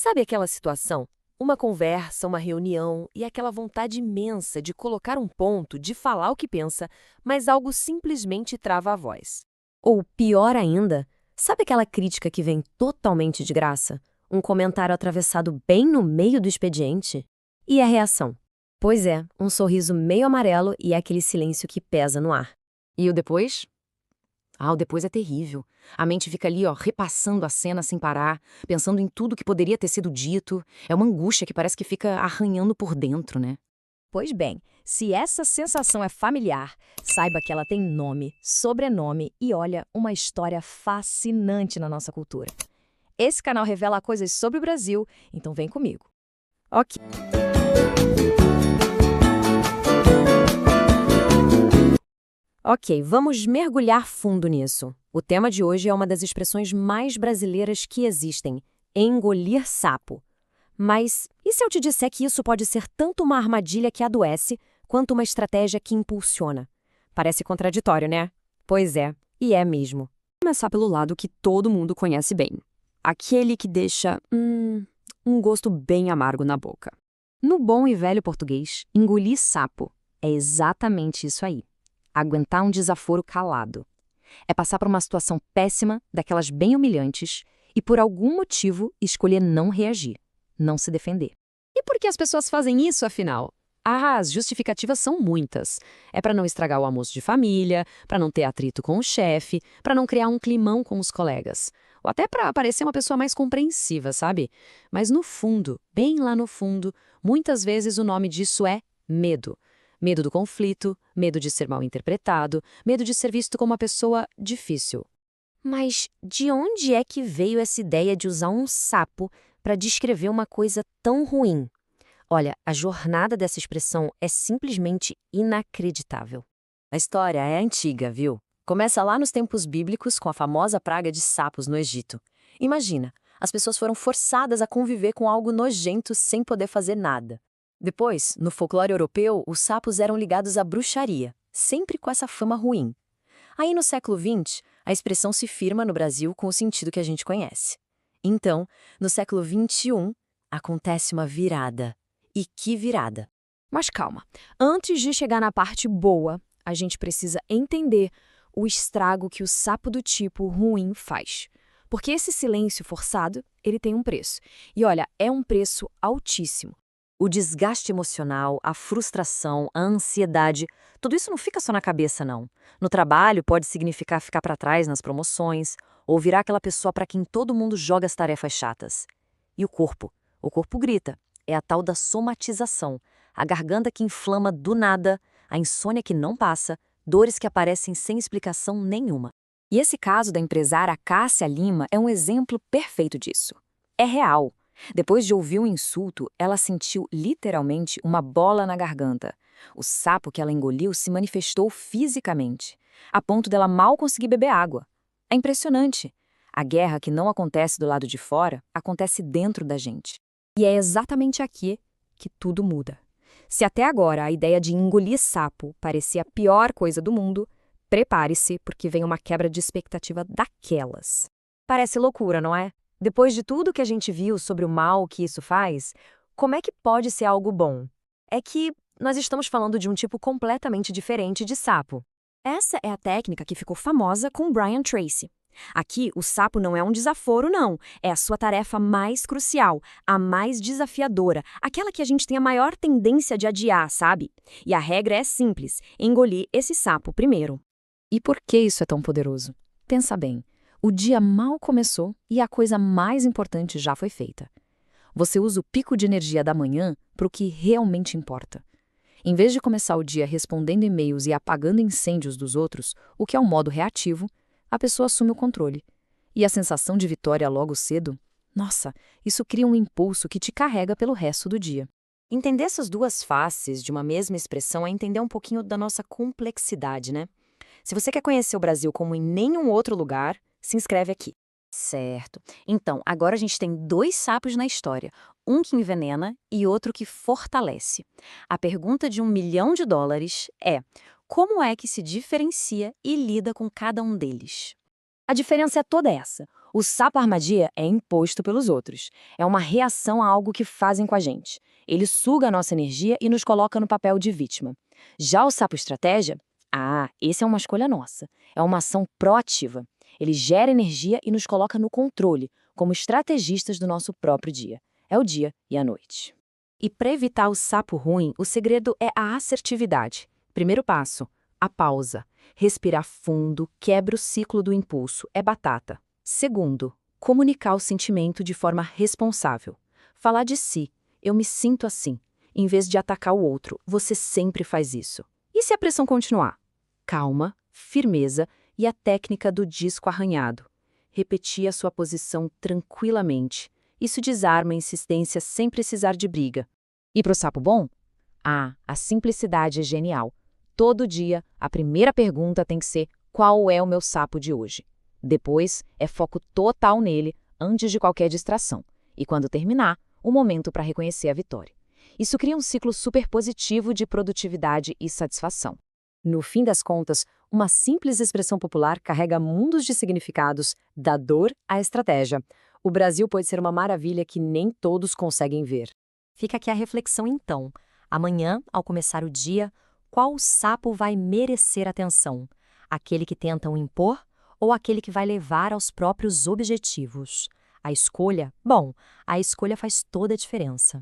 Sabe aquela situação? Uma conversa, uma reunião e aquela vontade imensa de colocar um ponto, de falar o que pensa, mas algo simplesmente trava a voz. Ou pior ainda, sabe aquela crítica que vem totalmente de graça? Um comentário atravessado bem no meio do expediente? E a reação? Pois é, um sorriso meio amarelo e aquele silêncio que pesa no ar. E o depois? O depois é terrível. A mente fica ali, repassando a cena sem parar, pensando em tudo que poderia ter sido dito. É uma angústia que parece que fica arranhando por dentro, né? Pois bem, se essa sensação é familiar, saiba que ela tem nome, sobrenome e, olha, uma história fascinante na nossa cultura. Esse canal revela coisas sobre o Brasil, então vem comigo. Ok. Ok, vamos mergulhar fundo nisso. O tema de hoje é uma das expressões mais brasileiras que existem: engolir sapo. Mas e se eu te disser que isso pode ser tanto uma armadilha que adoece, quanto uma estratégia que impulsiona? Parece contraditório, né? Pois é, e é mesmo. Vou começar pelo lado que todo mundo conhece bem. Aquele que deixa, um gosto bem amargo na boca. No bom e velho português, engolir sapo é exatamente isso aí. Aguentar um desaforo calado. É passar por uma situação péssima, daquelas bem humilhantes, e por algum motivo escolher não reagir, não se defender. E por que as pessoas fazem isso, afinal? As justificativas são muitas. É para não estragar o almoço de família, para não ter atrito com o chefe, para não criar um climão com os colegas. Ou até para parecer uma pessoa mais compreensiva, sabe? Mas no fundo, bem lá no fundo, muitas vezes o nome disso é medo. Medo do conflito, medo de ser mal interpretado, medo de ser visto como uma pessoa difícil. Mas de onde é que veio essa ideia de usar um sapo para descrever uma coisa tão ruim? Olha, a jornada dessa expressão é simplesmente inacreditável. A história é antiga, viu? Começa lá nos tempos bíblicos com a famosa praga de sapos no Egito. Imagina, as pessoas foram forçadas a conviver com algo nojento sem poder fazer nada. Depois, no folclore europeu, os sapos eram ligados à bruxaria, sempre com essa fama ruim. Aí no século XX, a expressão se firma no Brasil com o sentido que a gente conhece. Então, no século XXI, acontece uma virada. E que virada! Mas calma, antes de chegar na parte boa, a gente precisa entender o estrago que o sapo do tipo ruim faz. Porque esse silêncio forçado, ele tem um preço. E olha, é um preço altíssimo. O desgaste emocional, a frustração, a ansiedade, tudo isso não fica só na cabeça, não. No trabalho pode significar ficar para trás nas promoções, ou virar aquela pessoa para quem todo mundo joga as tarefas chatas. E o corpo? O corpo grita. É a tal da somatização, a garganta que inflama do nada, a insônia que não passa, dores que aparecem sem explicação nenhuma. E esse caso da empresária Cássia Lima é um exemplo perfeito disso. É real. Depois de ouvir um insulto, ela sentiu literalmente uma bola na garganta. O sapo que ela engoliu se manifestou fisicamente, a ponto dela mal conseguir beber água. É impressionante. A guerra que não acontece do lado de fora, acontece dentro da gente. E é exatamente aqui que tudo muda. Se até agora a ideia de engolir sapo parecia a pior coisa do mundo, prepare-se porque vem uma quebra de expectativa daquelas. Parece loucura, não é? Depois de tudo que a gente viu sobre o mal que isso faz, como é que pode ser algo bom? É que nós estamos falando de um tipo completamente diferente de sapo. Essa é a técnica que ficou famosa com Brian Tracy. Aqui, o sapo não é um desaforo, não. É a sua tarefa mais crucial, a mais desafiadora, aquela que a gente tem a maior tendência de adiar, sabe? E a regra é simples: engolir esse sapo primeiro. E por que isso é tão poderoso? Pensa bem. O dia mal começou e a coisa mais importante já foi feita. Você usa o pico de energia da manhã para o que realmente importa. Em vez de começar o dia respondendo e-mails e apagando incêndios dos outros, o que é um modo reativo, a pessoa assume o controle. E a sensação de vitória logo cedo? Nossa, isso cria um impulso que te carrega pelo resto do dia. Entender essas duas faces de uma mesma expressão é entender um pouquinho da nossa complexidade, né? Se você quer conhecer o Brasil como em nenhum outro lugar, se inscreve aqui. Certo. Então, agora a gente tem dois sapos na história. Um que envenena e outro que fortalece. A pergunta de $1 milhão é: como é que se diferencia e lida com cada um deles? A diferença é toda essa. O sapo armadilha é imposto pelos outros. É uma reação a algo que fazem com a gente. Ele suga a nossa energia e nos coloca no papel de vítima. Já o sapo estratégia, esse é uma escolha nossa. É uma ação proativa. Ele gera energia e nos coloca no controle, como estrategistas do nosso próprio dia. É o dia e a noite. E para evitar o sapo ruim, o segredo é a assertividade. Primeiro passo, a pausa. Respirar fundo, quebra o ciclo do impulso, é batata. Segundo, comunicar o sentimento de forma responsável. Falar de si, eu me sinto assim. Em vez de atacar o outro, você sempre faz isso. E se a pressão continuar? Calma, firmeza e a técnica do disco arranhado. Repetir a sua posição tranquilamente. Isso desarma a insistência sem precisar de briga. E para o sapo bom? A simplicidade é genial. Todo dia, a primeira pergunta tem que ser: qual é o meu sapo de hoje? Depois, é foco total nele, antes de qualquer distração. E quando terminar, o momento para reconhecer a vitória. Isso cria um ciclo super positivo de produtividade e satisfação. No fim das contas, uma simples expressão popular carrega mundos de significados, da dor à estratégia. O Brasil pode ser uma maravilha que nem todos conseguem ver. Fica aqui a reflexão então. Amanhã, ao começar o dia, qual sapo vai merecer atenção? Aquele que tentam impor ou aquele que vai levar aos próprios objetivos? A escolha faz toda a diferença.